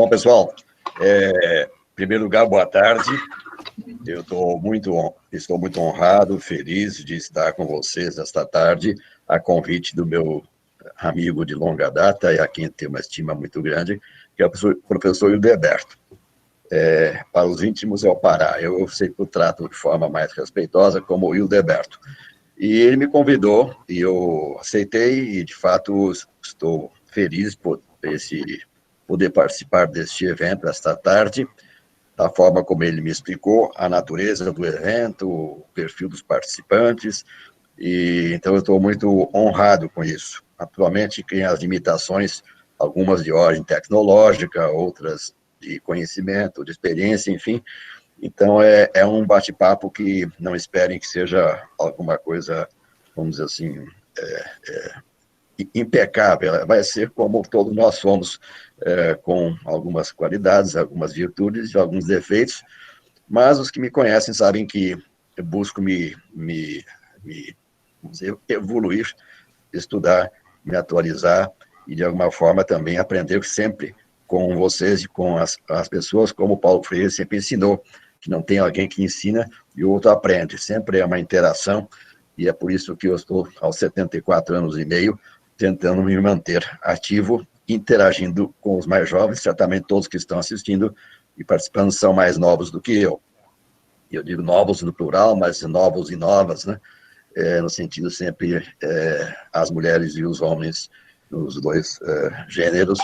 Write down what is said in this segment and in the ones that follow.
Bom, pessoal, em primeiro lugar, boa tarde. Eu estou muito honrado, feliz de estar com vocês esta tarde, a convite do meu amigo de longa data, e a quem tenho uma estima muito grande, que é o professor Hildeberto. Para os íntimos é o Pará. Eu sempre o trato de forma mais respeitosa como o Hildeberto. E ele me convidou, e eu aceitei, e de fato estou feliz por poder participar deste evento esta tarde, da forma como ele me explicou, a natureza do evento, o perfil dos participantes, e então eu estou muito honrado com isso. Atualmente, tem as limitações, algumas de ordem tecnológica, outras de conhecimento, de experiência, enfim. Então, é um bate-papo que não esperem que seja alguma coisa, vamos dizer assim, impecável. Vai ser como todos nós somos, com algumas qualidades, algumas virtudes e alguns defeitos, mas os que me conhecem sabem que eu busco vamos dizer, evoluir, estudar, me atualizar e, de alguma forma, também aprender sempre com vocês e com as pessoas, como o Paulo Freire sempre ensinou, que não tem alguém que ensina e o outro aprende. Sempre é uma interação, e é por isso que eu estou, aos 74 anos e meio, tentando me manter ativo, interagindo com os mais jovens, certamente todos que estão assistindo e participando são mais novos do que eu. Eu digo novos no plural, mas novos e novas, né? No sentido sempre as mulheres e os homens, nos dois gêneros.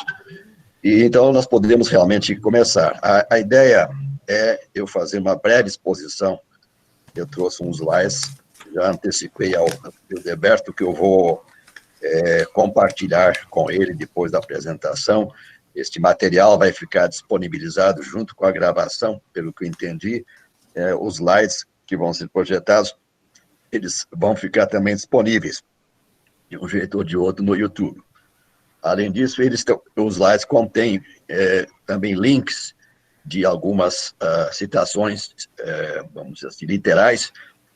E então nós podemos realmente começar. A ideia é eu fazer uma breve exposição. Eu trouxe uns slides, já antecipei ao Hildeberto que eu vou compartilhar com ele depois da apresentação. Este material vai ficar disponibilizado junto com a gravação, pelo que eu entendi. Os slides que vão ser projetados, eles vão ficar também disponíveis, de um jeito ou de outro, no YouTube. Além disso, os slides contêm também links de algumas citações, vamos dizer assim, literais.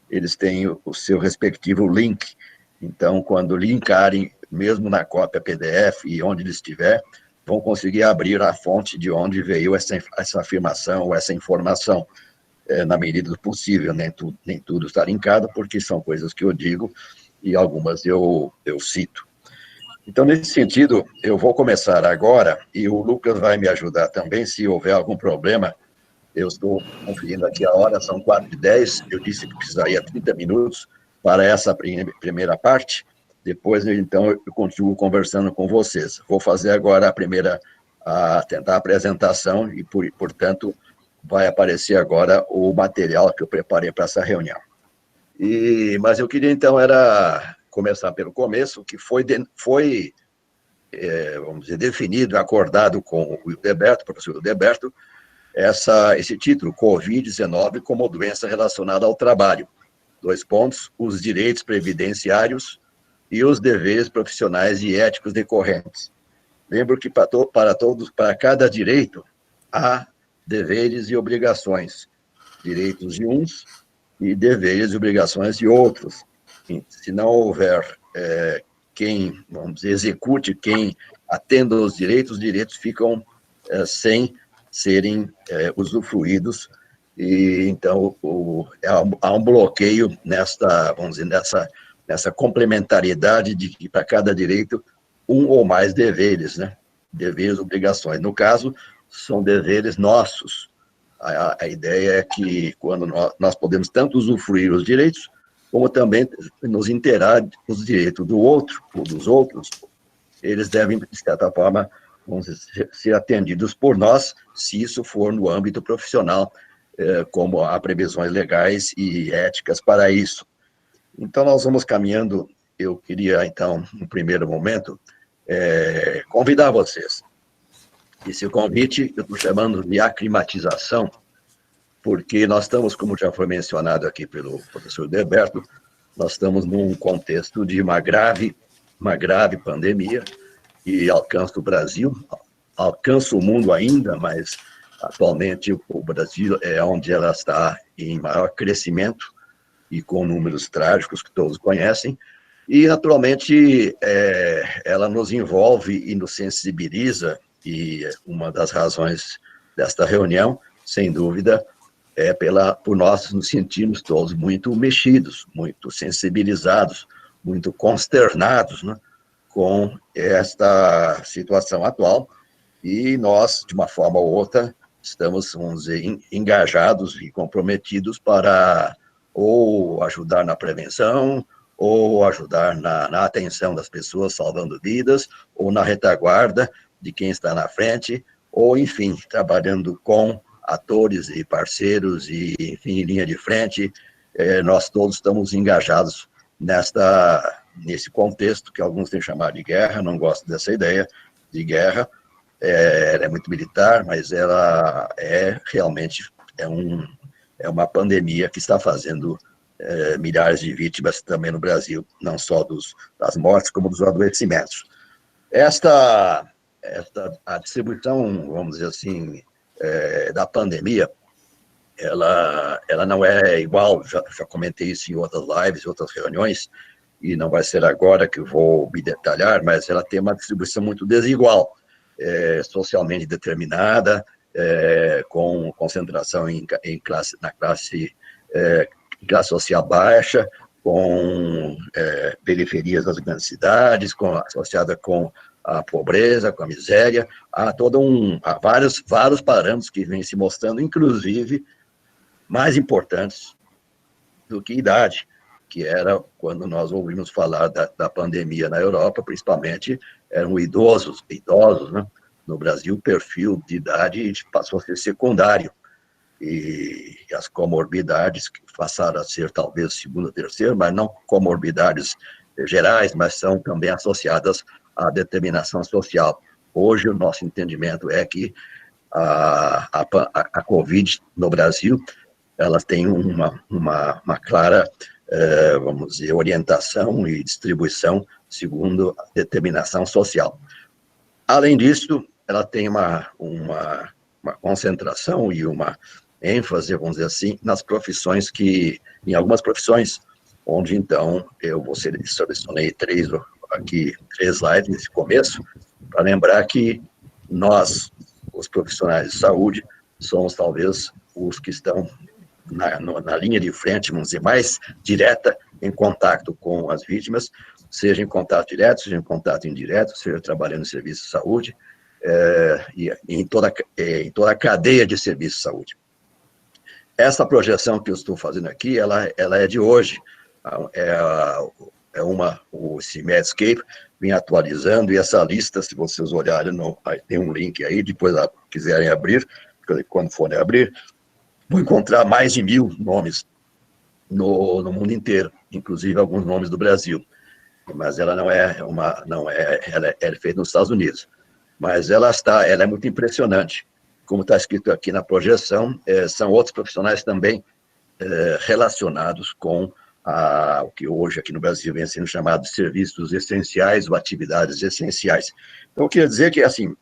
Eles têm o seu respectivo link. Então, quando linkarem, mesmo na cópia PDF e onde ele estiver, vão conseguir abrir a fonte de onde veio essa afirmação ou essa informação, na medida do possível. Nem tudo está linkado, porque são coisas que eu digo e algumas eu cito. Então, nesse sentido, eu vou começar agora, e o Lucas vai me ajudar também, se houver algum problema. Eu estou conferindo aqui a hora, são 4h10, eu disse que precisaria 30 minutos para essa primeira parte, depois, então, eu continuo conversando com vocês. Vou fazer agora tentar a apresentação, e, portanto, vai aparecer agora o material que eu preparei para essa reunião. Mas eu queria, então, começar pelo começo, que foi vamos dizer, definido, acordado com o Hildeberto, professor Hildeberto, esse título, Covid-19 como doença relacionada ao trabalho. Os direitos previdenciários e os deveres profissionais e éticos decorrentes. Lembro que para cada direito há deveres e obrigações, direitos de uns e deveres e obrigações de outros. Se não houver quem, vamos dizer, execute, quem atenda aos direitos, os direitos ficam sem serem usufruídos, e então há um bloqueio vamos dizer, nessa complementariedade de que para cada direito um ou mais deveres, né? Deveres e obrigações. No caso, são deveres nossos. A ideia é que quando nós podemos tanto usufruir os direitos, como também nos inteirar os direitos do outro ou dos outros, eles devem, de certa forma, vamos dizer, ser atendidos por nós, se isso for no âmbito profissional, como há previsões legais e éticas para isso. Então, nós vamos caminhando. Eu queria, então, no primeiro momento, convidar vocês. Esse convite eu estou chamando de aclimatização, porque nós estamos, como já foi mencionado aqui pelo professor Hildeberto, nós estamos num contexto de uma grave pandemia, que alcança o Brasil, alcança o mundo ainda, mas atualmente o Brasil é onde ela está em maior crescimento e com números trágicos que todos conhecem, e naturalmente ela nos envolve e nos sensibiliza E uma das razões desta reunião, sem dúvida, é por nós nos sentirmos todos muito mexidos, muito sensibilizados, muito consternados, né, com esta situação atual, e nós, de uma forma ou outra, estamos, vamos dizer, engajados e comprometidos para ou ajudar na prevenção, ou ajudar na atenção das pessoas, salvando vidas, ou na retaguarda de quem está na frente, ou, enfim, trabalhando com atores e parceiros, e, enfim, em linha de frente. Nós todos estamos engajados nesse contexto que alguns têm chamado de guerra. Não gosto dessa ideia de guerra. Ela é muito militar, mas ela realmente uma pandemia que está fazendo milhares de vítimas também no Brasil, não só das mortes, como dos adoecimentos. A distribuição, vamos dizer assim, da pandemia, ela não é igual, já comentei isso em outras lives, em outras reuniões, e não vai ser agora que eu vou me detalhar, mas ela tem uma distribuição muito desigual, socialmente determinada, com concentração na classe social baixa, com periferias das grandes cidades, associada com a pobreza, com a miséria. Há vários parâmetros que vêm se mostrando, inclusive, mais importantes do que idade, que era quando nós ouvimos falar da pandemia na Europa, principalmente, eram idosos, né? No Brasil, o perfil de idade passou a ser secundário, e as comorbidades que passaram a ser talvez segunda, terceira, mas não comorbidades gerais, mas são também associadas à determinação social. Hoje, o nosso entendimento é que a Covid no Brasil, ela tem uma clara, vamos dizer, orientação e distribuição segundo a determinação social. Além disso, ela tem uma concentração e uma ênfase, vamos dizer assim, em algumas profissões, onde, então, eu selecionei três slides nesse começo, para lembrar que nós, os profissionais de saúde, somos talvez os que estão na linha de frente, vamos dizer, mais direta, em contato com as vítimas, seja em contato direto, seja em contato indireto, seja trabalhando em serviço de saúde, e em toda a cadeia de serviço de saúde. Essa projeção que eu estou fazendo aqui, ela é de hoje. Esse Medscape vem atualizando, e essa lista, se vocês olharem, tem um link aí, depois quiserem abrir, quando forem abrir, vão encontrar mais de 1.000 nomes no mundo inteiro, inclusive alguns nomes do Brasil. Mas ela ela é feita nos Estados Unidos. Mas ela é muito impressionante. Como está escrito aqui na projeção, são outros profissionais também relacionados com o que hoje aqui no Brasil vem sendo chamado de serviços essenciais ou atividades essenciais. Então, eu queria dizer que, assim,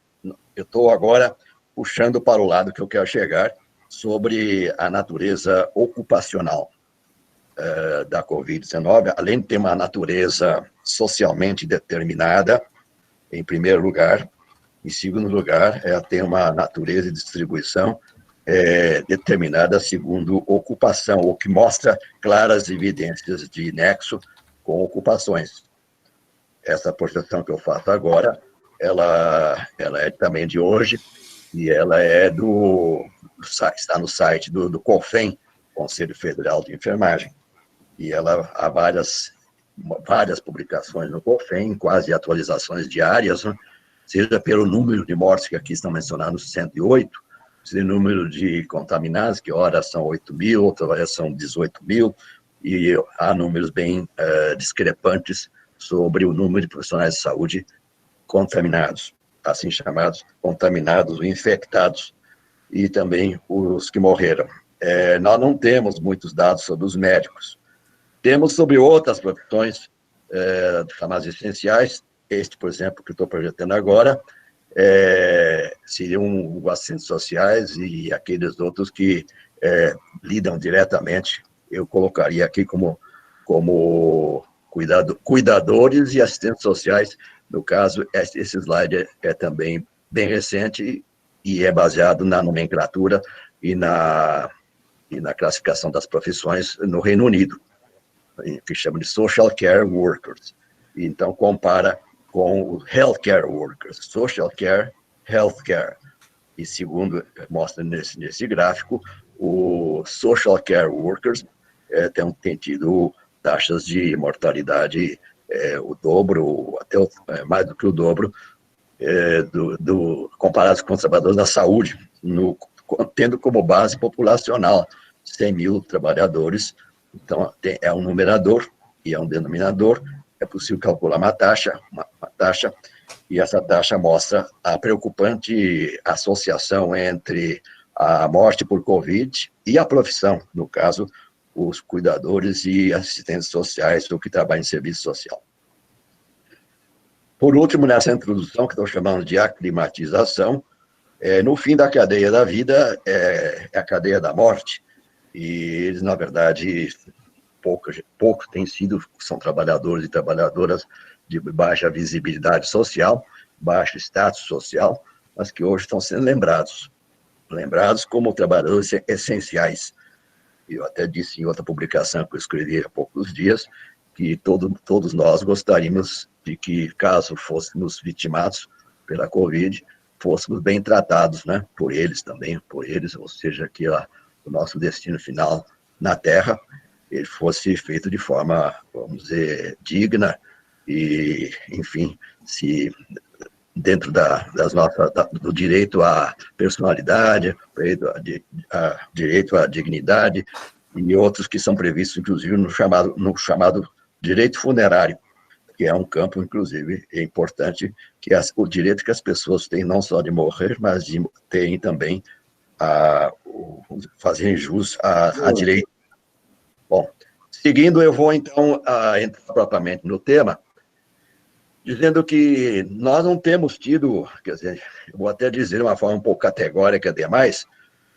eu estou agora puxando para o lado que eu quero chegar sobre a natureza ocupacional da Covid-19, além de ter uma natureza socialmente determinada, em primeiro lugar. Em segundo lugar, ela tem uma natureza de distribuição determinada segundo ocupação, o que mostra claras evidências de nexo com ocupações. Essa projeção que eu faço agora, ela é também de hoje, e ela está no site do COFEN, Conselho Federal de Enfermagem, e ela há várias publicações no COFEN, quase atualizações diárias, né? Seja pelo número de mortes, que aqui estão mencionados 108, seja o número de contaminados, que ora são 8.000, outra hora são 18.000, e há números bem discrepantes sobre o número de profissionais de saúde contaminados, assim chamados contaminados ou infectados, e também os que morreram. Nós não temos muitos dados sobre os médicos. Temos sobre outras profissões chamadas essenciais. Este, por exemplo, que eu estou projetando agora, seriam os assistentes sociais e aqueles outros que lidam diretamente. Eu colocaria aqui como cuidadores e assistentes sociais. No caso, esse slide é também bem recente e é baseado na nomenclatura e na classificação das profissões no Reino Unido, que chama de Social Care Workers. Então, compara com o Healthcare Workers, Social Care, Healthcare. E segundo mostra nesse gráfico, o Social Care Workers tem tido taxas de mortalidade o dobro, até mais do que o dobro, comparados com os trabalhadores da saúde, tendo como base populacional 100 mil trabalhadores. Então, é um numerador e é um denominador. É possível calcular uma taxa, e essa taxa mostra a preocupante associação entre a morte por Covid e a profissão, no caso, os cuidadores e assistentes sociais, ou que trabalham em serviço social. Por último, nessa introdução, que estou chamando de aclimatização, no fim da cadeia da vida é a cadeia da morte, e eles, na verdade, poucos têm sido, são trabalhadores e trabalhadoras de baixa visibilidade social, baixo status social, mas que hoje estão sendo lembrados como trabalhadores essenciais. Eu até disse em outra publicação que eu escrevi há poucos dias, que todos nós gostaríamos de que, caso fôssemos vitimados pela Covid, fôssemos bem tratados, né, por eles, ou seja, que o nosso destino final na Terra, ele fosse feito de forma, vamos dizer, digna e, enfim, se dentro do direito à personalidade, direito à dignidade e outros que são previstos, inclusive, no chamado direito funerário, que é um campo, inclusive, importante, que é o direito que as pessoas têm não só de morrer, mas de terem também fazer jus a direito. Bom, seguindo, eu vou, então, entrar propriamente no tema, dizendo que nós não temos tido, quer dizer, eu vou até dizer de uma forma um pouco categórica demais,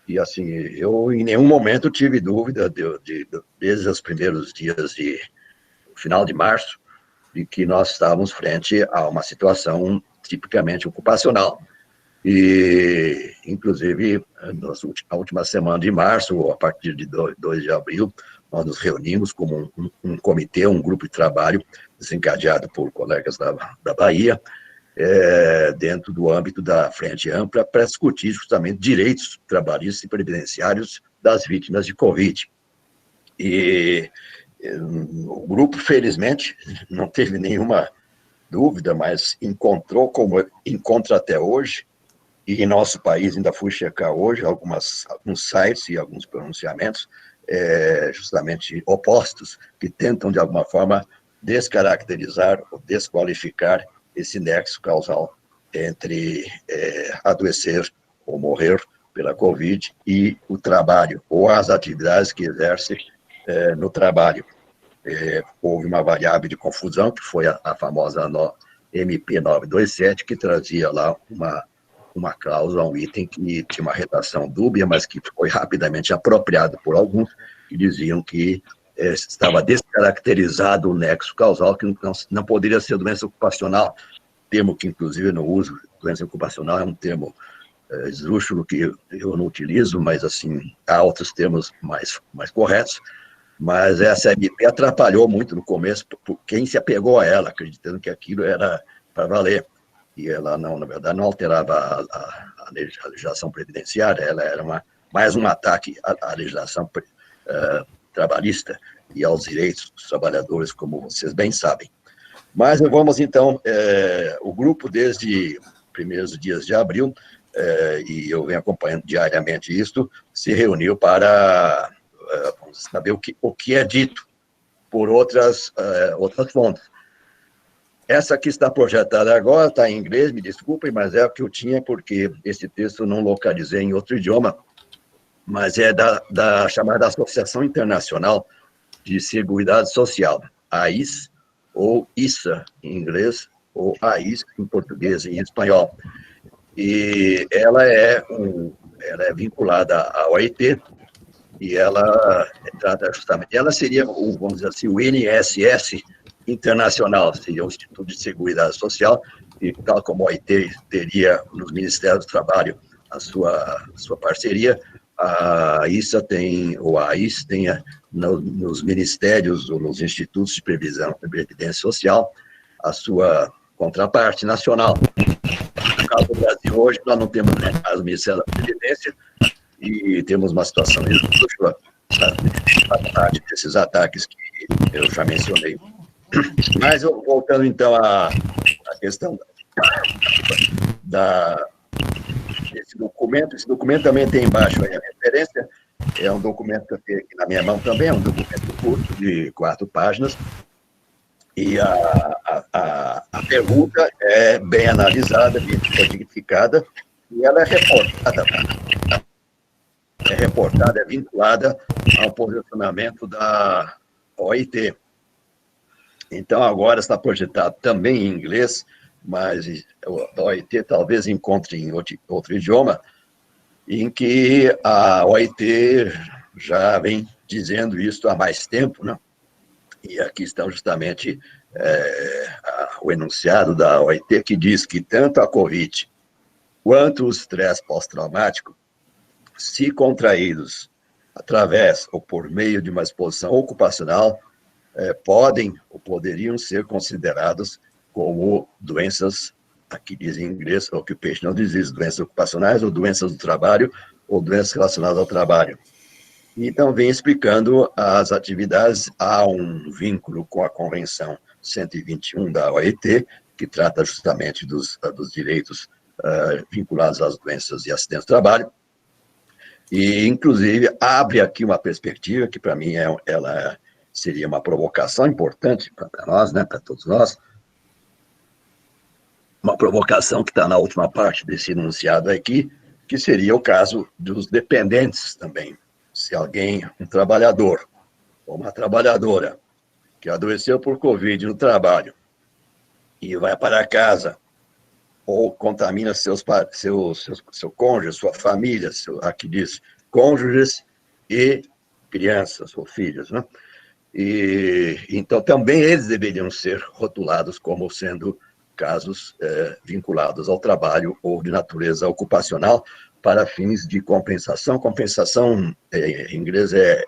e assim, eu em nenhum momento tive dúvida, desde os primeiros dias final de março, de que nós estávamos frente a uma situação tipicamente ocupacional. E, inclusive, na última semana de março, ou a partir de 2 de abril, nós nos reunimos como um comitê, um grupo de trabalho, desencadeado por colegas da Bahia, dentro do âmbito da Frente Ampla, para discutir justamente direitos trabalhistas e previdenciários das vítimas de Covid. E o grupo, felizmente, não teve nenhuma dúvida, mas encontrou, como encontra até hoje, e em nosso país, ainda fui checar hoje, alguns sites e alguns pronunciamentos justamente opostos, que tentam, de alguma forma, descaracterizar ou desqualificar esse nexo causal entre adoecer ou morrer pela Covid e o trabalho, ou as atividades que exerce no trabalho. Houve uma variável de confusão, que foi a famosa MP 927, que trazia lá uma cláusula, um item que tinha uma redação dúbia, mas que foi rapidamente apropriado por alguns, que diziam que estava descaracterizado o nexo causal, que não poderia ser doença ocupacional, termo que, inclusive, eu não uso. Doença ocupacional é um termo esdrúxulo que eu não utilizo, mas, assim, há outros termos mais corretos. Mas essa MP atrapalhou muito no começo por quem se apegou a ela, acreditando que aquilo era para valer. E ela, na verdade, não alterava a legislação previdenciária, ela era mais um ataque à legislação trabalhista e aos direitos dos trabalhadores, como vocês bem sabem. Mas vamos, então, o grupo, desde primeiros dias de abril, e eu venho acompanhando diariamente isso, se reuniu para saber o que é dito por outras fontes. Essa que está projetada agora, está em inglês, me desculpem, mas é o que eu tinha, porque esse texto eu não localizei em outro idioma, mas é da chamada Associação Internacional de Seguridade Social, AIS, ou ISA em inglês, ou AIS em português e em espanhol. E ela é vinculada à OIT, e ela trata justamente, ela seria, vamos dizer assim, o INSS internacional, seria o Instituto de Seguridade Social, e tal como a OIT teria nos Ministérios do Trabalho a sua parceria, a ISA tem, ou a AIS tem nos ministérios ou nos institutos de previsão e previdência social a sua contraparte nacional. No caso do Brasil, hoje, nós não temos nem o Ministério da Previdência e temos uma situação esdrúxula desses ataques que eu já mencionei. Mas, voltando, então, à questão desse documento, esse documento também tem embaixo aí a referência, é um documento que eu tenho aqui na minha mão também, é um documento curto, de 4 páginas, e a pergunta é bem analisada, bem codificada, e ela é reportada, é vinculada ao posicionamento da OIT. Então, agora está projetado também em inglês, mas a OIT talvez encontre em outro idioma, em que a OIT já vem dizendo isso há mais tempo, né? E aqui estão justamente o enunciado da OIT, que diz que tanto a COVID quanto o estresse pós-traumático, se contraídos através ou por meio de uma exposição ocupacional, podem ou poderiam ser considerados como doenças, aqui diz em inglês, occupational disease, doenças ocupacionais, ou doenças do trabalho, ou doenças relacionadas ao trabalho. Então, vem explicando as atividades, há um vínculo com a Convenção 121 da OIT, que trata justamente dos direitos vinculados às doenças e acidentes do trabalho, e, inclusive, abre aqui uma perspectiva que, para mim, ela seria uma provocação importante para nós, né, para todos nós, uma provocação que está na última parte desse enunciado aqui, que seria o caso dos dependentes também. Se alguém, um trabalhador ou uma trabalhadora, que adoeceu por Covid no trabalho e vai para casa, ou contamina seu cônjuge, sua família, aqui diz cônjuges e crianças ou filhos, né? E então também eles deveriam ser rotulados como sendo casos vinculados ao trabalho ou de natureza ocupacional para fins de compensação. Compensação, em inglês, é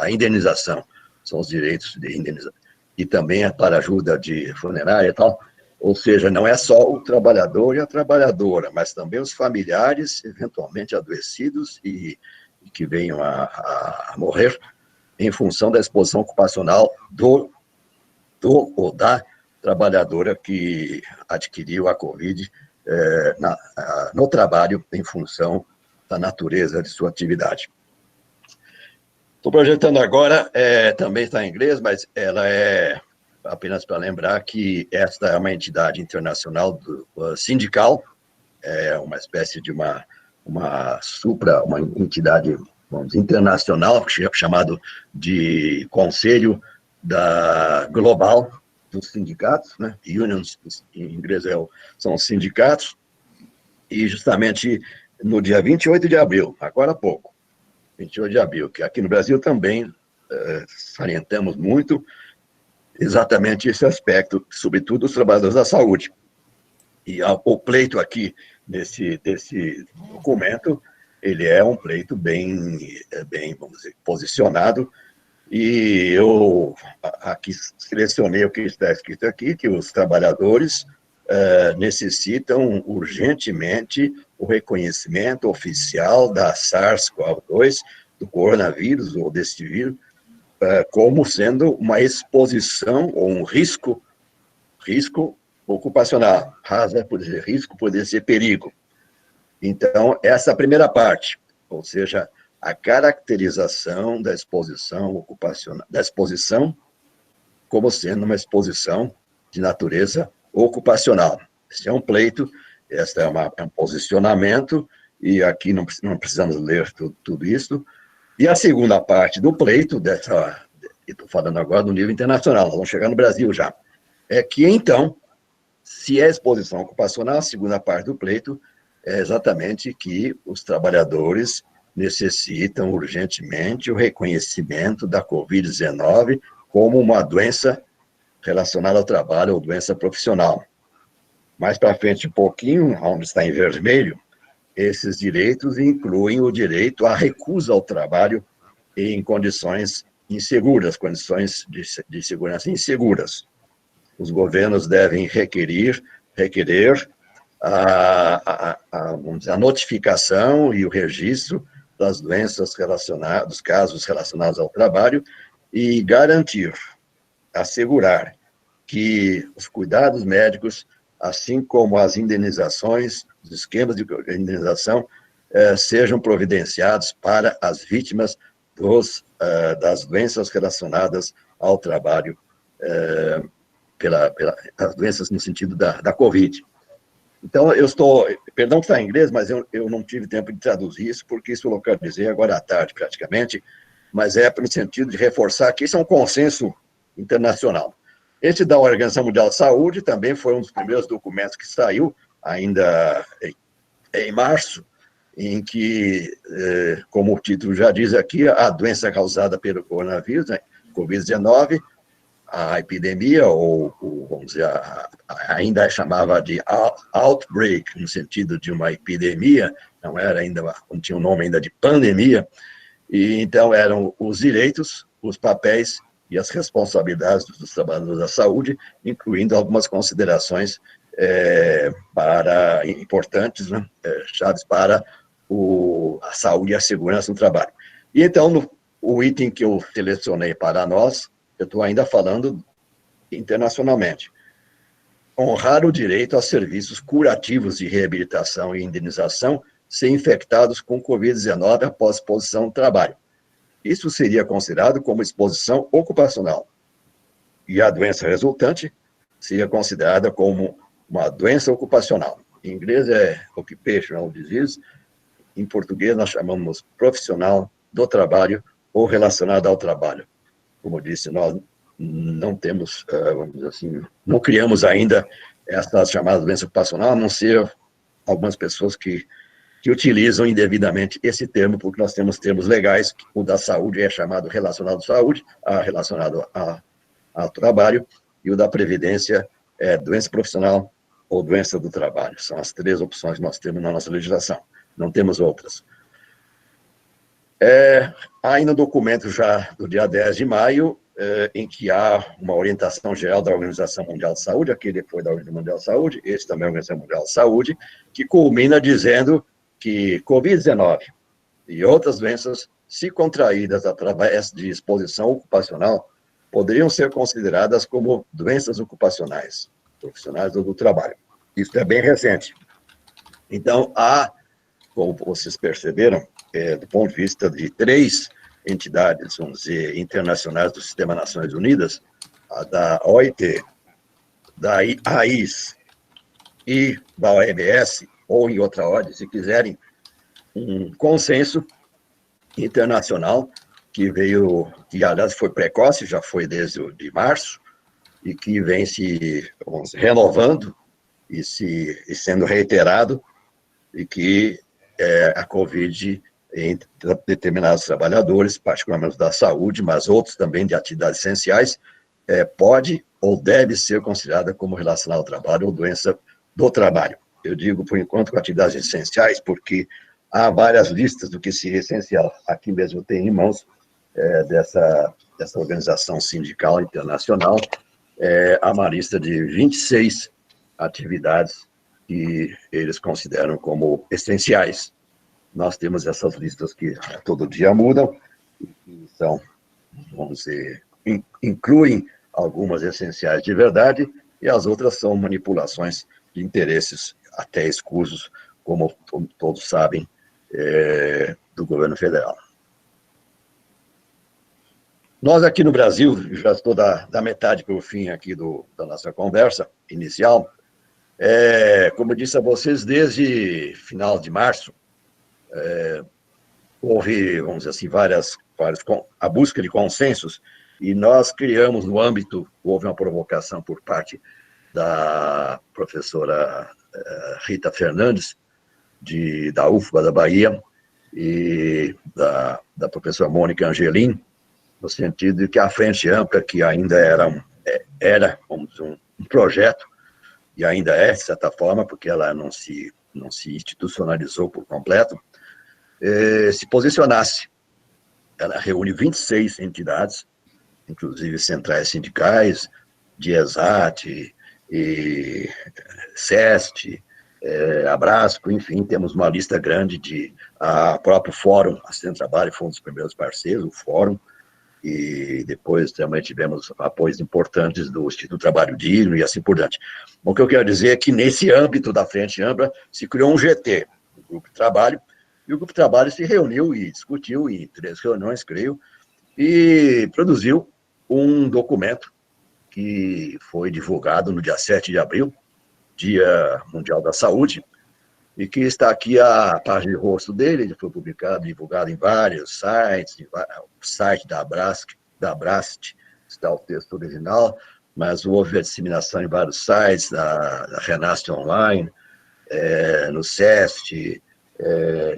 a indenização, são os direitos de indenização. E também é para ajuda de funerária e tal. Ou seja, não é só o trabalhador e a trabalhadora, mas também os familiares, eventualmente adoecidos e que venham a morrer em função da exposição ocupacional do ou da trabalhadora que adquiriu a Covid no trabalho em função da natureza de sua atividade. Estou projetando agora, também está em inglês, mas ela é, apenas para lembrar que esta é uma entidade internacional sindical, é uma espécie de uma entidade, vamos dizer, internacional, chamado de Conselho Global dos Sindicatos, né? Unions, em inglês são os sindicatos, e justamente no dia 28 de abril, agora há pouco, 28 de abril, que aqui no Brasil também salientamos muito exatamente esse aspecto, sobretudo os trabalhadores da saúde. E o pleito aqui desse documento, ele é um pleito bem, vamos dizer, posicionado, e eu aqui selecionei o que está escrito aqui, que os trabalhadores necessitam urgentemente o reconhecimento oficial da SARS-CoV-2, do coronavírus ou deste vírus, como sendo uma exposição ou um risco ocupacional. Hazard pode ser risco, pode ser perigo. Então, essa é a primeira parte, ou seja, a caracterização da exposição ocupacional, da exposição como sendo uma exposição de natureza ocupacional. Esse é um pleito, este é um posicionamento, e aqui não precisamos ler tudo isso. E a segunda parte do pleito, estou falando agora no nível internacional, nós vamos chegar no Brasil já, é que, então, se é exposição ocupacional, a segunda parte do pleito é exatamente que os trabalhadores necessitam urgentemente o reconhecimento da Covid-19 como uma doença relacionada ao trabalho ou doença profissional. Mais para frente um pouquinho, onde está em vermelho, esses direitos incluem o direito à recusa ao trabalho em condições inseguras, condições de segurança inseguras. Os governos devem requerer vamos dizer, a notificação e o registro das doenças relacionadas, dos casos relacionados ao trabalho e garantir, assegurar que os cuidados médicos, assim como as indenizações, os esquemas de indenização, sejam providenciados para as vítimas das doenças relacionadas ao trabalho, as doenças no sentido da Covid. Então, perdão que está em inglês, mas eu não tive tempo de traduzir isso, porque isso eu localizei agora à tarde, praticamente, mas no sentido de reforçar que isso é um consenso internacional. Esse da Organização Mundial de Saúde também foi um dos primeiros documentos que saiu, ainda em março, em que, como o título já diz aqui, a doença causada pelo coronavírus, né, Covid-19, a epidemia, ou vamos dizer, ainda chamava de outbreak, no sentido de uma epidemia, não tinha o nome ainda de pandemia, e então eram os direitos, os papéis e as responsabilidades dos trabalhadores da saúde, incluindo algumas considerações importantes, né, chaves para a saúde e a segurança no trabalho. E então, o item que eu selecionei para nós, eu estou ainda falando internacionalmente. Honrar o direito a serviços curativos de reabilitação e indenização se infectados com Covid-19 após exposição ao trabalho. Isso seria considerado como exposição ocupacional. E a doença resultante seria considerada como uma doença ocupacional. Em inglês é occupational disease, em português nós chamamos profissional do trabalho ou relacionado ao trabalho. Como eu disse, nós não temos, vamos dizer assim, não criamos ainda essa chamada doença ocupacional, a não ser algumas pessoas que utilizam indevidamente esse termo, porque nós temos termos legais, o da saúde é chamado relacionado à saúde, relacionado ao trabalho, e o da previdência é doença profissional ou doença do trabalho. São as três opções que nós temos na nossa legislação, não temos outras. Há ainda um documento já do dia 10 de maio, em que há uma orientação geral da Organização Mundial de Saúde, aquele foi da Organização Mundial de Saúde, esse também é a Organização Mundial de Saúde, que culmina dizendo que Covid-19 e outras doenças, se contraídas através de exposição ocupacional, poderiam ser consideradas como doenças ocupacionais, profissionais ou do trabalho. Isso é bem recente. Então, como vocês perceberam, do ponto de vista de três entidades, vamos dizer, internacionais do Sistema Nações Unidas, a da OIT, da AIS e da OMS, ou em outra ordem, se quiserem, um consenso internacional que aliás, foi precoce, já foi desde de março, e que vem se renovando e sendo reiterado, e que a Covid, em determinados trabalhadores, particularmente da saúde, mas outros também de atividades essenciais, pode ou deve ser considerada como relacionada ao trabalho ou doença do trabalho. Eu digo, por enquanto, com atividades essenciais, porque há várias listas do que seria essencial. Aqui mesmo eu tenho em mãos dessa organização sindical internacional, há uma lista de 26 atividades que eles consideram como essenciais. Nós temos essas listas que todo dia mudam, e são, vamos dizer, incluem algumas essenciais de verdade, e as outras são manipulações de interesses até escusos, como todos sabem, do governo federal. Nós aqui no Brasil, já estou da metade para o fim aqui da nossa conversa inicial, como eu disse a vocês, desde final de março, houve, vamos dizer assim, a busca de consensos, e nós criamos no âmbito, houve uma provocação por parte da professora Rita Fernandes, da UFBA da Bahia, e da professora Mônica Angelim, no sentido de que a Frente Ampla, que ainda era vamos dizer, um projeto, e ainda é, de certa forma, porque ela não se institucionalizou por completo, se posicionasse. Ela reúne 26 entidades, inclusive centrais sindicais, DIESAT, e SEST, Abrasco, enfim, temos uma lista grande de... A próprio Fórum Assistente de Trabalho foi um dos primeiros parceiros, o Fórum, e depois também tivemos apoios importantes do Instituto Trabalho Digno e assim por diante. O que eu quero dizer é que nesse âmbito da Frente Ampla se criou um GT, o Grupo de Trabalho, e o Grupo de Trabalho se reuniu e discutiu em 3 reuniões, creio, e produziu um documento que foi divulgado no dia 7 de abril, Dia Mundial da Saúde, e que está aqui a página de rosto dele. Ele foi publicado, divulgado em vários sites, o site da Abrast, está o texto original, mas houve a disseminação em vários sites, da Renasce Online, no SEST,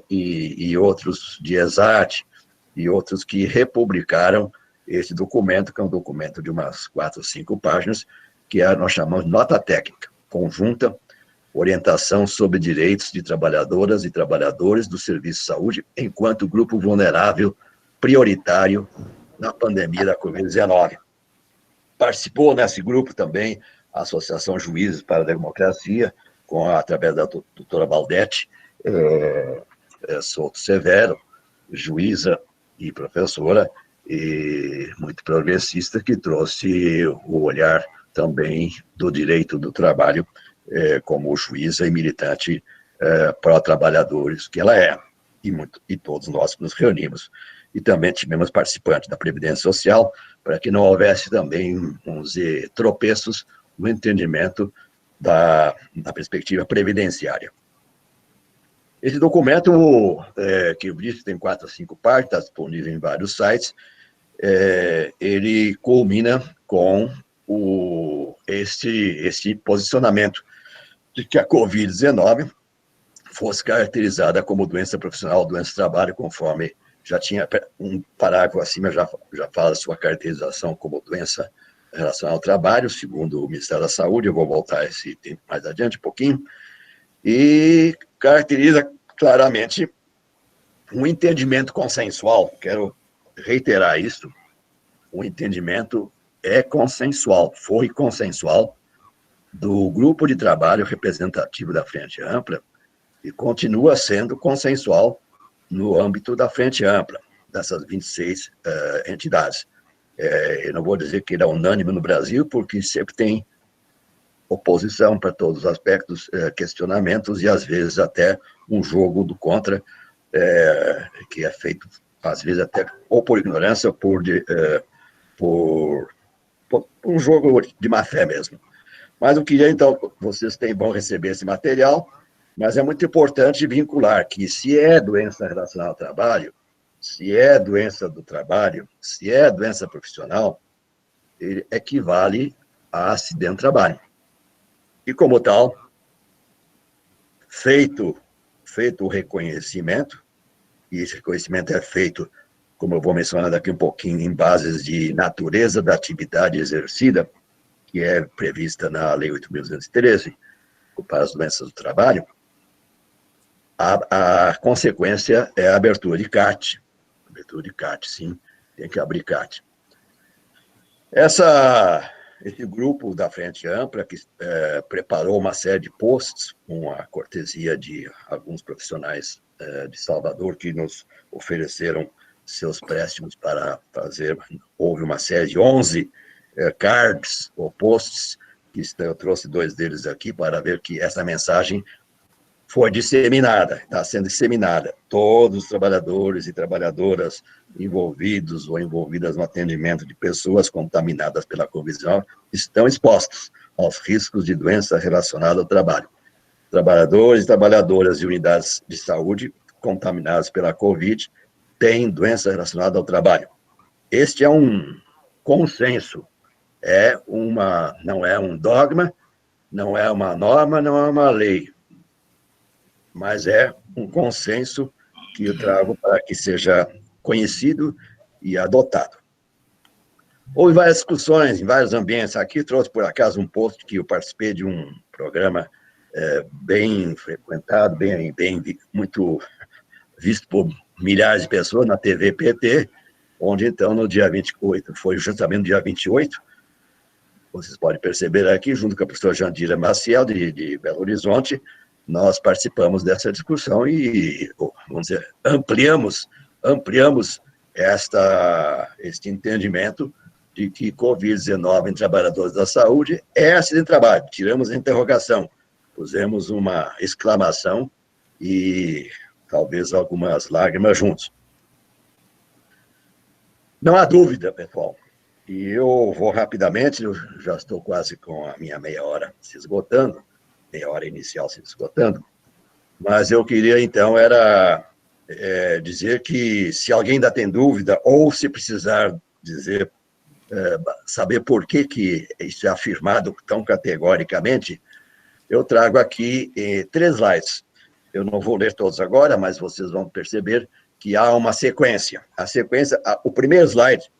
e outros de Exat, e outros que republicaram esse documento, que é um documento de umas 4 ou 5 páginas, que nós chamamos de nota técnica conjunta, orientação sobre direitos de trabalhadoras e trabalhadores do serviço de saúde enquanto grupo vulnerável prioritário na pandemia da Covid-19. Participou nesse grupo também a Associação Juízes para a Democracia, através da doutora Valdete Souto Severo, juíza e professora, e muito progressista, que trouxe o olhar também do direito do trabalho como juíza e militante pró-trabalhadores que ela é, e todos nós nos reunimos. E também tivemos participantes da Previdência Social, para que não houvesse também, vamos dizer, tropeços no entendimento da perspectiva previdenciária. Esse documento, que eu disse, tem 4 ou 5 partes, está disponível em vários sites, ele culmina com esse posicionamento de que a Covid-19 fosse caracterizada como doença profissional, doença de trabalho, conforme já tinha um parágrafo acima, já fala sua caracterização como doença relacionada ao trabalho, segundo o Ministério da Saúde. Eu vou voltar a esse tempo mais adiante um pouquinho, e caracteriza claramente um entendimento consensual. Quero reiterar isso: o entendimento é consensual, foi consensual, do grupo de trabalho representativo da Frente Ampla, e continua sendo consensual no âmbito da Frente Ampla, dessas 26 entidades. Eu não vou dizer que ele é unânime no Brasil, porque sempre tem oposição para todos os aspectos, questionamentos, e às vezes até um jogo do contra, que é feito, às vezes até ou por ignorância, ou por um jogo de má fé mesmo. Mas eu queria, então, vocês vão receber esse material, mas é muito importante vincular que, se é doença relacionada ao trabalho, se é doença do trabalho, se é doença profissional, ele equivale a acidente de trabalho. E, como tal, feito o reconhecimento, e esse reconhecimento é feito, como eu vou mencionar daqui um pouquinho, em bases de natureza da atividade exercida, que é prevista na Lei 8.213, para as doenças do trabalho, a consequência é a abertura de CAT. Abertura de CAT, sim, tem que abrir CAT. Esse grupo da Frente Ampla, que preparou uma série de posts, com a cortesia de alguns profissionais de Salvador, que nos ofereceram seus préstimos para fazer. Houve uma série de 11 cards ou posts, que eu trouxe 2 deles aqui para ver que essa mensagem foi disseminada, está sendo disseminada. Todos os trabalhadores e trabalhadoras envolvidos ou envolvidas no atendimento de pessoas contaminadas pela Covid-19 estão expostos aos riscos de doença relacionada ao trabalho. Trabalhadores e trabalhadoras de unidades de saúde contaminadas pela Covid têm doença relacionada ao trabalho. Este é um consenso, não é um dogma, não é uma norma, não é uma lei, mas é um consenso que eu trago para que seja conhecido e adotado. Houve várias discussões em vários ambientes. Aqui trouxe, por acaso, um post que eu participei de um programa bem frequentado, muito visto por milhares de pessoas na TV PT, onde, então, no dia 28, foi justamente no dia 28, vocês podem perceber aqui, junto com a professora Jandira Maciel, de Belo Horizonte, nós participamos dessa discussão e, vamos dizer, ampliamos este entendimento de que Covid-19 em trabalhadores da saúde é acidente de trabalho. Tiramos a interrogação, pusemos uma exclamação e talvez algumas lágrimas juntos. Não há dúvida, pessoal, e eu vou rapidamente, eu já estou quase com a minha meia hora se esgotando, meia hora inicial se esgotando, mas eu queria, então, dizer que se alguém ainda tem dúvida, ou se precisar dizer, saber por que isso é afirmado tão categoricamente, eu trago aqui 3 slides. Eu não vou ler todos agora, mas vocês vão perceber que há uma sequência. O primeiro slide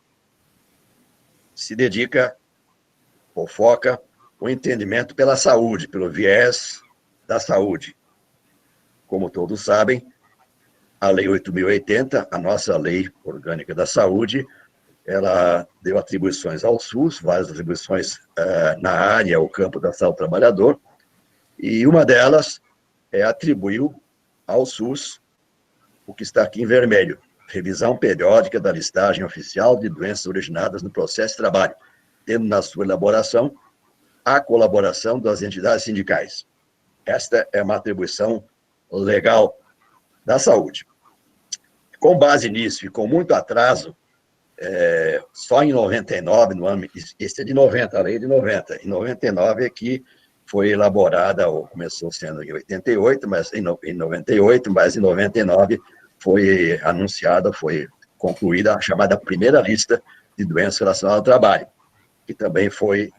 se dedica, ou foca, o entendimento pela saúde, pelo viés da saúde. Como todos sabem, a Lei 8.080, a nossa Lei Orgânica da Saúde, ela deu atribuições ao SUS, várias atribuições na área, o campo da saúde do trabalhador, e uma delas atribuiu ao SUS o que está aqui em vermelho, revisão periódica da listagem oficial de doenças originadas no processo de trabalho, tendo na sua elaboração a colaboração das entidades sindicais. Esta é uma atribuição legal da saúde. Com base nisso e com muito atraso, só em 99, no ano, esse é de 90, a lei é de 90, em 99 é que foi elaborada, ou começou sendo em 88, mas em 98, mas em 99 foi anunciada, foi concluída a chamada primeira lista de doenças relacionadas ao trabalho, que também foi,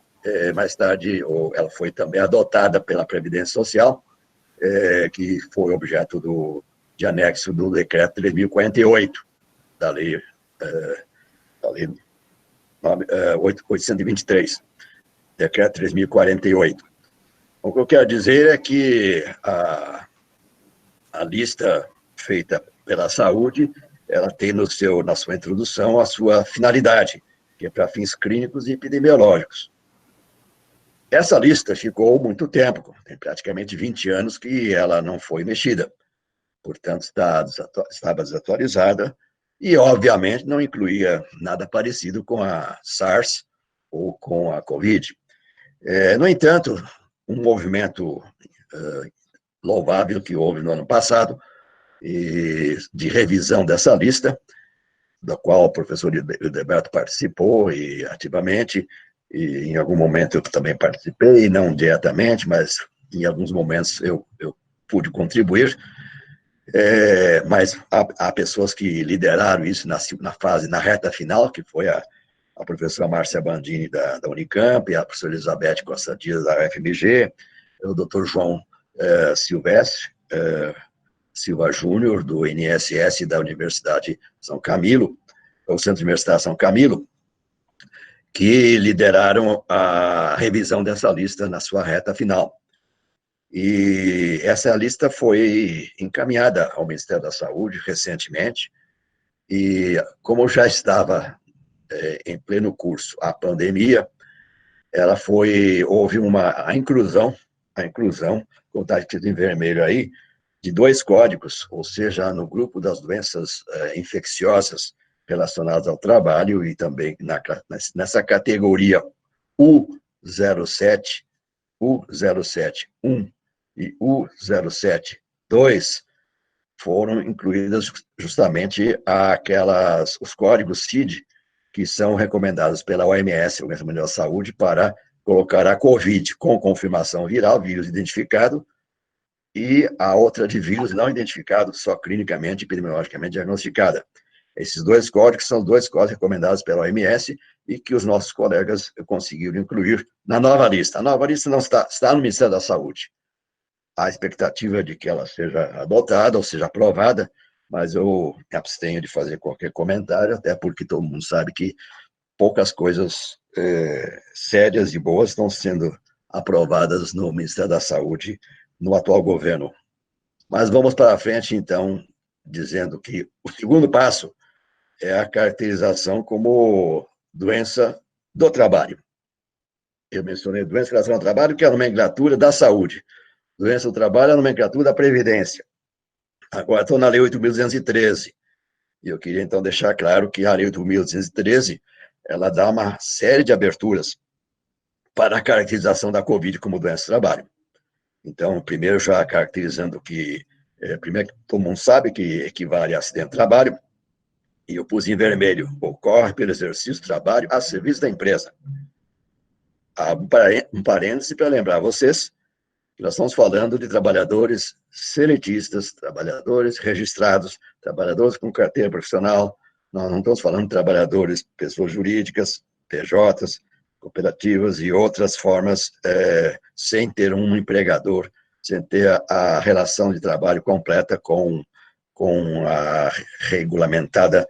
mais tarde, ela foi também adotada pela Previdência Social, que foi objeto de anexo do decreto 3048, da lei 823, decreto 3048. O que eu quero dizer é que a lista feita pela saúde, ela tem na sua introdução a sua finalidade, que é para fins clínicos e epidemiológicos. Essa lista ficou muito tempo, tem praticamente 20 anos que ela não foi mexida. Portanto, estava desatualizada e, obviamente, não incluía nada parecido com a SARS ou com a Covid. No entanto, um movimento louvável que houve no ano passado, de revisão dessa lista, da qual o professor Hildeberto participou e ativamente, e em algum momento eu também participei, não diretamente, mas em alguns momentos eu pude contribuir, mas há pessoas que lideraram isso na reta final, que foi a professora Márcia Bandini, da Unicamp, a professora Elizabeth Costa Dias, da UFMG, o doutor João Silvestre Silva Júnior, do INSS da Universidade São Camilo, o Centro Universitário São Camilo, que lideraram a revisão dessa lista na sua reta final. E essa lista foi encaminhada ao Ministério da Saúde recentemente, e como já estava em pleno curso a pandemia, houve a inclusão, como está escrito em vermelho aí, de 2 códigos, ou seja, no grupo das doenças infecciosas relacionadas ao trabalho e também nessa categoria U07, U071 e U072 foram incluídas justamente os códigos CID que são recomendados pela OMS, Organização Mundial da Saúde, para colocar a COVID com confirmação viral, vírus identificado, e a outra de vírus não identificado, só clinicamente, epidemiologicamente diagnosticada. Esses 2 códigos são 2 códigos recomendados pela OMS e que os nossos colegas conseguiram incluir na nova lista. A nova lista não está no Ministério da Saúde. Há expectativa de que ela seja adotada ou seja aprovada, mas eu me abstenho de fazer qualquer comentário, até porque todo mundo sabe que poucas coisas sérias e boas estão sendo aprovadas no Ministério da Saúde, no atual governo. Mas vamos para frente, então, dizendo que o segundo passo é a caracterização como doença do trabalho. Eu mencionei doença relacionada ao trabalho, que é a nomenclatura da saúde. Doença do trabalho é a nomenclatura da Previdência. Agora estou na Lei 8.213. E eu queria, então, deixar claro que a Lei 8.213, ela dá uma série de aberturas para a caracterização da Covid como doença do trabalho. Então, primeiro, já caracterizando que, primeiro, todo mundo sabe que equivale a acidente de trabalho, e eu pus em vermelho, ocorre pelo exercício do trabalho a serviço da empresa. Um parêntese para lembrar vocês que nós estamos falando de trabalhadores seletistas, trabalhadores registrados, trabalhadores com carteira profissional, nós não estamos falando de trabalhadores, pessoas jurídicas, PJs, cooperativas e outras formas, sem ter um empregador, sem ter a relação de trabalho completa com a regulamentada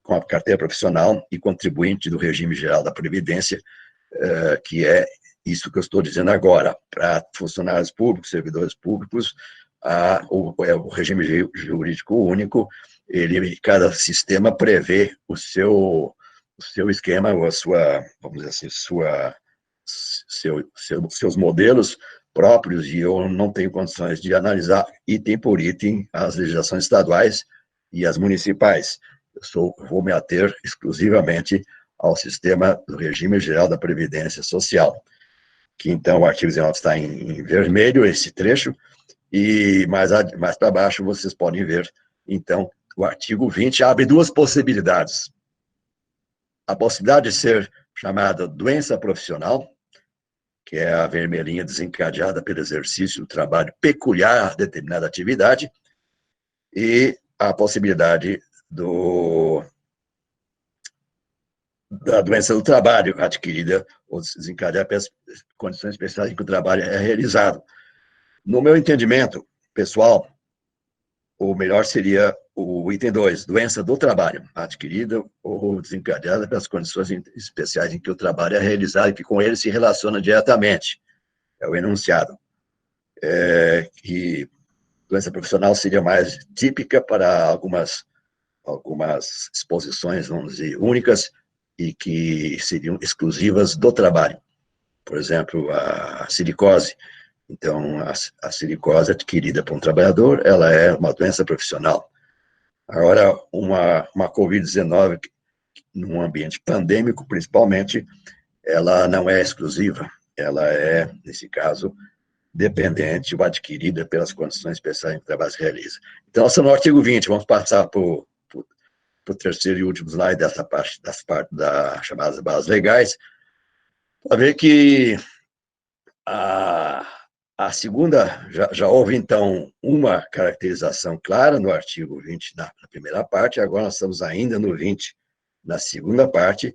com a carteira profissional e contribuinte do regime geral da Previdência, que é isso que eu estou dizendo agora. Para funcionários públicos, servidores públicos, o regime jurídico único, cada sistema prevê o seu esquema, ou a sua, vamos dizer assim, seus modelos próprios, e eu não tenho condições de analisar item por item as legislações estaduais e as municipais. Vou me ater exclusivamente ao sistema do regime geral da Previdência Social, que então o artigo 19 está em vermelho, esse trecho, e mais para baixo vocês podem ver, então, o artigo 20 abre duas possibilidades. A possibilidade de ser chamada doença profissional, que é a vermelhinha desencadeada pelo exercício do trabalho peculiar a determinada atividade, e a possibilidade da doença do trabalho adquirida ou desencadeada pelas condições especiais em que o trabalho é realizado. No meu entendimento pessoal, o melhor seria o item 2, doença do trabalho, adquirida ou desencadeada pelas condições especiais em que o trabalho é realizado e que com ele se relaciona diretamente. É o enunciado. Que doença profissional seria mais típica para algumas exposições, vamos dizer, únicas, e que seriam exclusivas do trabalho. Por exemplo, a silicose. Então, a silicose adquirida por um trabalhador, ela é uma doença profissional. Agora, uma Covid-19, num ambiente pandêmico, principalmente, ela não é exclusiva. Ela é, nesse caso, dependente ou adquirida pelas condições especiais em que o trabalho se realiza. Então, nós estamos no artigo 20, vamos passar para o terceiro e último slide dessa parte, das chamadas bases legais, para ver que a segunda, já houve, então, uma caracterização clara no artigo 20, na primeira parte, agora nós estamos ainda no 20, na segunda parte,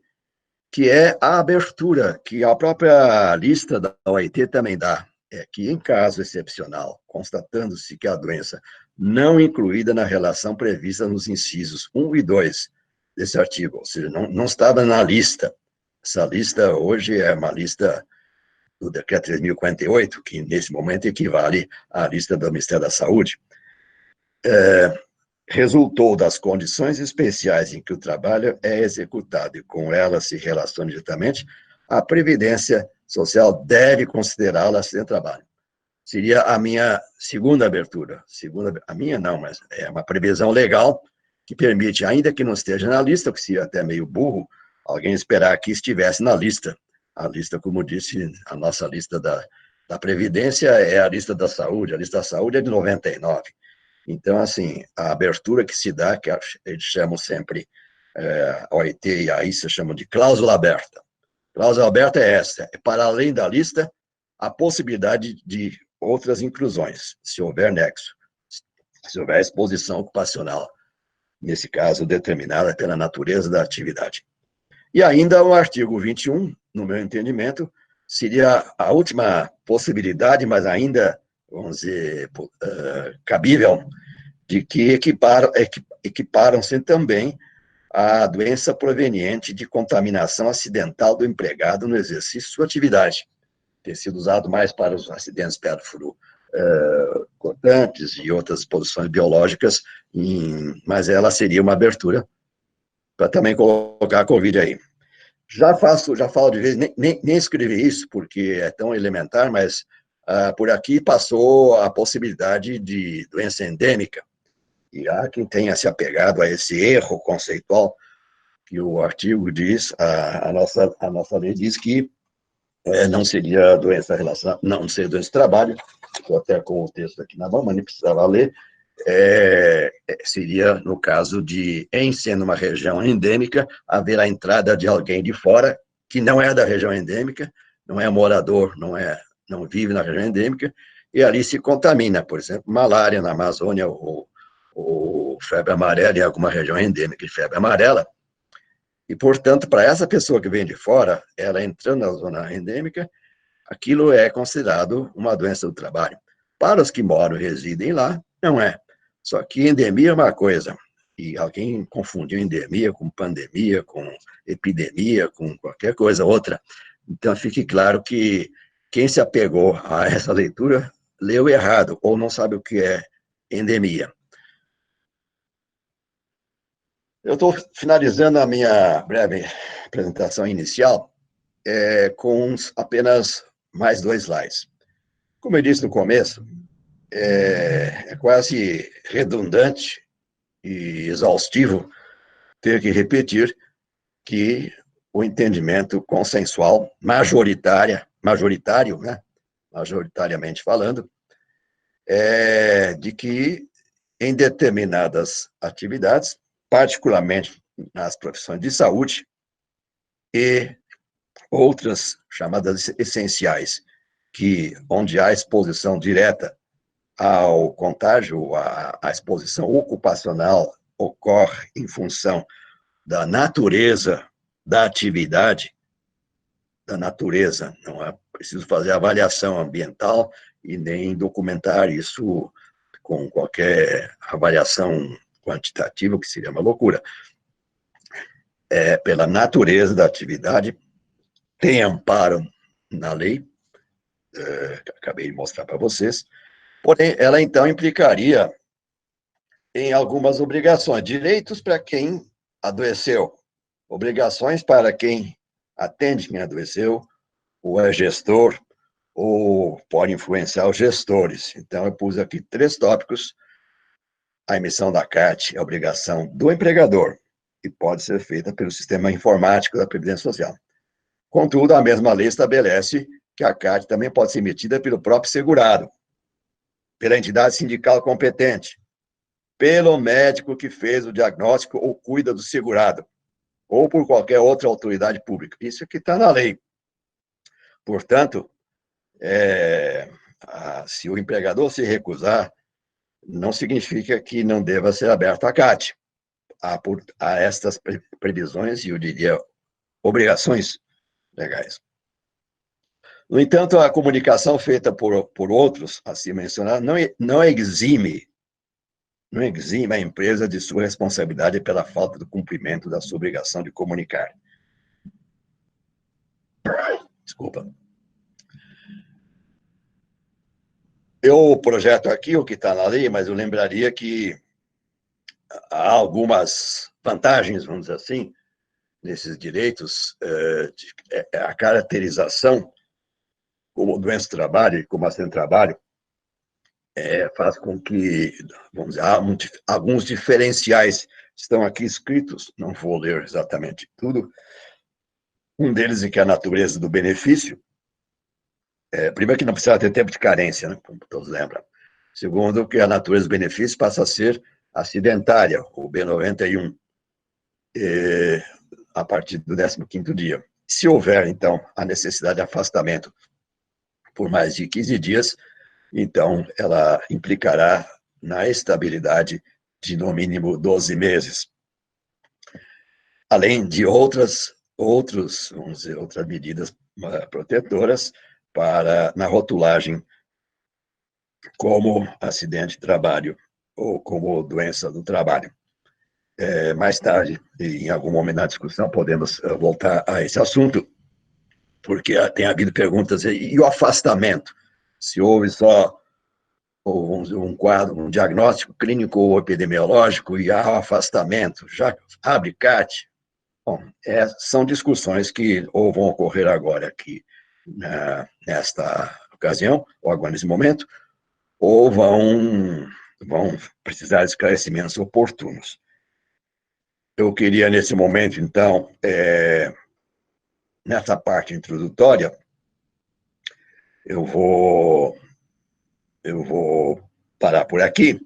que é a abertura, que a própria lista da OIT também dá, que em caso excepcional, constatando-se que a doença não incluída na relação prevista nos incisos 1 e 2 desse artigo, ou seja, não estava na lista. Essa lista hoje é uma lista do Decreto 3.048, que nesse momento equivale à lista do Ministério da Saúde, resultou das condições especiais em que o trabalho é executado e com ela se relaciona diretamente, a Previdência Social deve considerá-la acidente de trabalho. Seria a minha segunda abertura. A minha não, mas é uma previsão legal que permite, ainda que não esteja na lista, o que seria até meio burro, alguém esperar que estivesse na lista. A lista, como disse, a nossa lista da Previdência é a lista da saúde. A lista da saúde é de 99. Então, assim, a abertura que se dá, que eles chamam sempre, a OIT e a ICA chamam de cláusula aberta. Cláusula aberta é essa, é para além da lista, a possibilidade de outras inclusões, se houver nexo, se houver exposição ocupacional, nesse caso, determinada pela natureza da atividade. E ainda o artigo 21, no meu entendimento, seria a última possibilidade, mas ainda, vamos dizer, cabível, de que equiparam-se também a doença proveniente de contaminação acidental do empregado no exercício de sua atividade. Tem sido usado mais para os acidentes cortantes e outras exposições biológicas, mas ela seria uma abertura para também colocar a Covid aí. Já falo de vez, nem escrevi isso, porque é tão elementar, mas por aqui passou a possibilidade de doença endêmica, e há quem tenha se apegado a esse erro conceitual que o artigo diz, a nossa lei diz que não seria doença relacionada, não seria doença de trabalho, estou até com o texto aqui na mão, mas nem precisava ler, seria no caso de, em sendo uma região endêmica, haver a entrada de alguém de fora, que não é da região endêmica, não é morador, não vive na região endêmica, e ali se contamina, por exemplo, malária na Amazônia, ou febre amarela em alguma região endêmica de febre amarela, e, portanto, para essa pessoa que vem de fora, ela entrando na zona endêmica, aquilo é considerado uma doença do trabalho. Para os que moram e residem lá, não é. Só que endemia é uma coisa, e alguém confundiu endemia com pandemia, com epidemia, com qualquer coisa outra. Então, fique claro que quem se apegou a essa leitura leu errado, ou não sabe o que é endemia. Eu estou finalizando a minha breve apresentação inicial com apenas mais 2 slides. Como eu disse no começo, é quase redundante e exaustivo ter que repetir que o entendimento consensual majoritariamente falando, é de que em determinadas atividades, particularmente nas profissões de saúde e outras chamadas essenciais, onde há exposição direta ao contágio, a exposição ocupacional ocorre em função da natureza da atividade, da natureza, não é preciso fazer avaliação ambiental e nem documentar isso com qualquer avaliação quantitativa, que seria uma loucura. Pela natureza da atividade, tem amparo na lei, que acabei de mostrar para vocês, porém, ela então implicaria em algumas obrigações, direitos para quem adoeceu, obrigações para quem atende quem adoeceu, ou é gestor, ou pode influenciar os gestores. Então, eu pus aqui 3 tópicos. A emissão da CAT é obrigação do empregador e pode ser feita pelo sistema informático da Previdência Social. Contudo, a mesma lei estabelece que a CAT também pode ser emitida pelo próprio segurado, pela entidade sindical competente, pelo médico que fez o diagnóstico ou cuida do segurado, ou por qualquer outra autoridade pública. Isso que está na lei. Portanto, se o empregador se recusar, não significa que não deva ser aberta a CAT. Há estas previsões, e eu diria obrigações legais. No entanto, a comunicação feita por outros, assim mencionado, não exime a empresa de sua responsabilidade pela falta do cumprimento da sua obrigação de comunicar. Desculpa. Eu projeto aqui o que está na lei, mas eu lembraria que há algumas vantagens, vamos dizer assim, nesses direitos, a caracterização como doença do trabalho e como acidente de trabalho faz com que, vamos dizer, alguns diferenciais estão aqui escritos, não vou ler exatamente tudo. Um deles é que a natureza do benefício, primeiro que não precisa ter tempo de carência, né, como todos lembram. Segundo, que a natureza do benefício passa a ser acidentária, o B91, a partir do 15º dia. Se houver, então, a necessidade de afastamento por mais de 15 dias, então ela implicará na estabilidade de, no mínimo, 12 meses. Além de outras medidas protetoras na rotulagem como acidente de trabalho ou como doença do trabalho. mais tarde, em algum momento na discussão, podemos voltar a esse assunto, porque tem havido perguntas, e o afastamento? Se houve só um quadro, um diagnóstico clínico ou epidemiológico e há afastamento, já abre CAT? Bom, são discussões que ou vão ocorrer agora aqui, nesta ocasião, ou agora nesse momento, ou vão precisar de esclarecimentos oportunos. Eu queria, nesse momento, então, nessa parte introdutória, eu vou parar por aqui